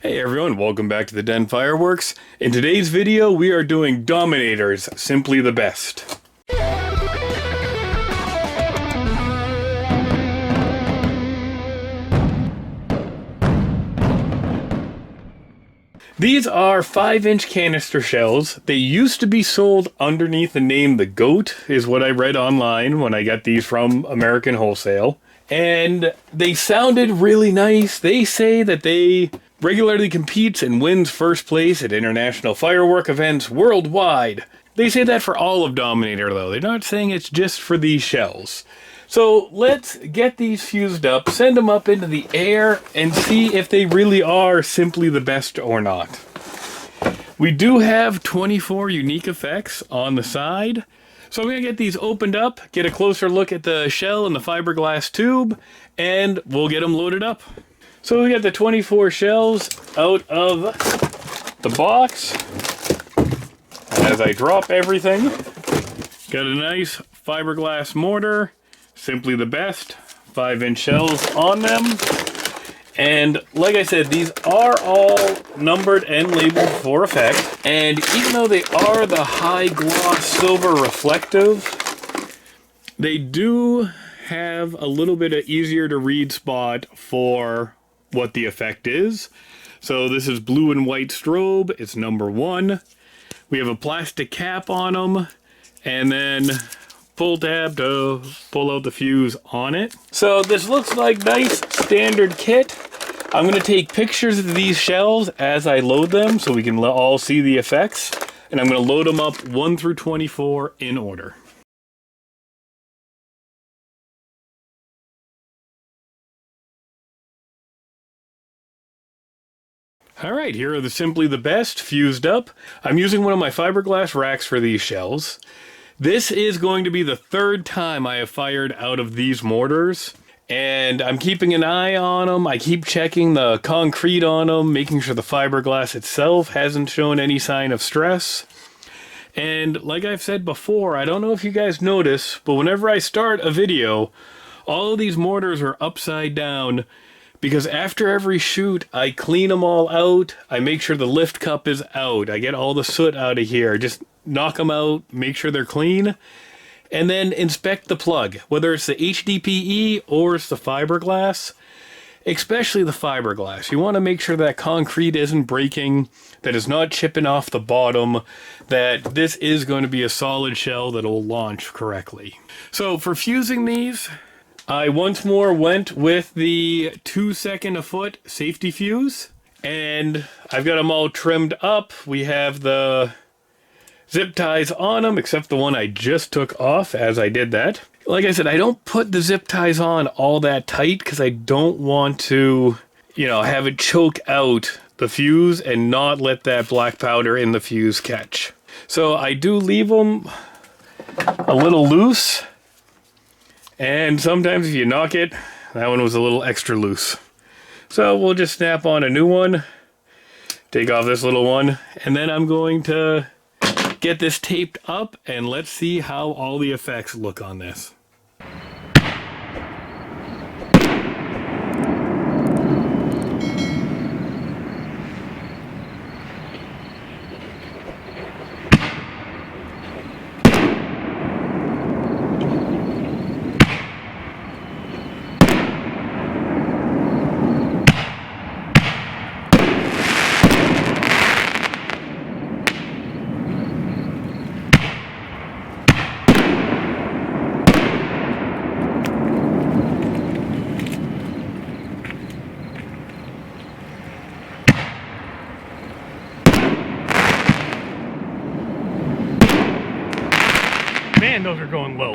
Hey everyone, welcome back to the Den Fireworks. In today's video, we are doing Dominators, simply the best. These are 5-inch canister shells. They used to be sold underneath the name the G.O.A.T, is what I read online when I got these from American Wholesale. And they sounded really nice. They say that they regularly competes and wins first place at international firework events worldwide. They say that for all of Dominator though. They're not saying it's just for these shells. So let's get these fused up, send them up into the air, and see if they really are simply the best or not. We do have 24 unique effects on the side. So I'm going to get these opened up, get a closer look at the shell and the fiberglass tube, and we'll get them loaded up. So we got the 24 shells out of the box. As I drop everything, got a nice fiberglass mortar, simply the best, 5-inch shells on them. And like I said, these are all numbered and labeled for effect. And even though they are the high gloss silver reflective, they do have a little bit of easier to read spot for what the effect is. So this is blue and white strobe, it's number 1. We have a plastic cap on them, and then pull tab to pull out the fuse on it. So this looks like nice standard kit. I'm going to take pictures of these shells as I load them so we can all see the effects, and I'm going to load them up 1 through 24 in order. Alright, here are the Simply the Best fused up. I'm using one of my fiberglass racks for these shells. This is going to be the 3rd time I have fired out of these mortars, and I'm keeping an eye on them. I keep checking the concrete on them, making sure the fiberglass itself hasn't shown any sign of stress. And like I've said before, I don't know if you guys notice, but whenever I start a video, all of these mortars are upside down, because after every shoot, I clean them all out. I make sure the lift cup is out. I get all the soot out of here. Just knock them out, make sure they're clean, and then inspect the plug. Whether it's the HDPE or it's the fiberglass, especially the fiberglass. You want to make sure that concrete isn't breaking, that it's not chipping off the bottom, that this is going to be a solid shell that will launch correctly. So for fusing these, I once more went with the 2-second a foot safety fuse, and I've got them all trimmed up. We have the zip ties on them, except the one I just took off as I did that. Like I said, I don't put the zip ties on all that tight because I don't want to, have it choke out the fuse and not let that black powder in the fuse catch. So I do leave them a little loose. And sometimes if you knock it, that one was a little extra loose. So we'll just snap on a new one, take off this little one, and then I'm going to get this taped up and let's see how all the effects look on this. Man, those are going low.